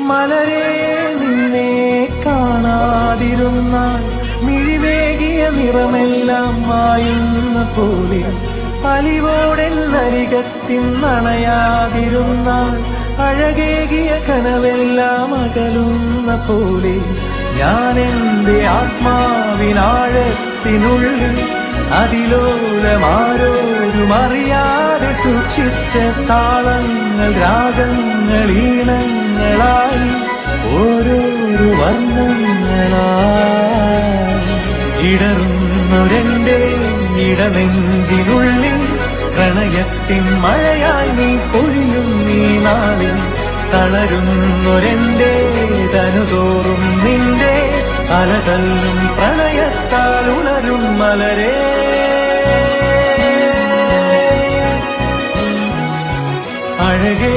മലരെ നിന്നെ കാണാതിരുന്നാൽ മിഴിവേകിയ നിറമെല്ലാം മായുന്ന പോലെ, അലിവോടെന്നരികത്തിൻ നണയാതിരുന്നാൽ അഴകേകിയ കനവെല്ലാം അകലുന്ന പോലെ, ഞാൻ എൻ്റെ ആത്മാവിനാഴത്തിനുള്ളിൽ അതിലോലമാരോരും അറിയാതെ സൂക്ഷിച്ച താളങ്ങൾ, രാഗങ്ങൾ, ഈണങ്ങളായി ഓരോരോ വർണ്ണങ്ങളായി ഇടറുന്നൊരെന്റെ ഇടനെഞ്ചിനുള്ളിൽ പ്രണയത്തിൻ മഴയായി നീ പൊഴിയും നീ നാളിൽ. തളരുന്നൊരെന്റെ തനുതോറും നിന്റെ അലതല്ലും പ്രണയത്താൽ ഉണരും മലരേ. അഴകേ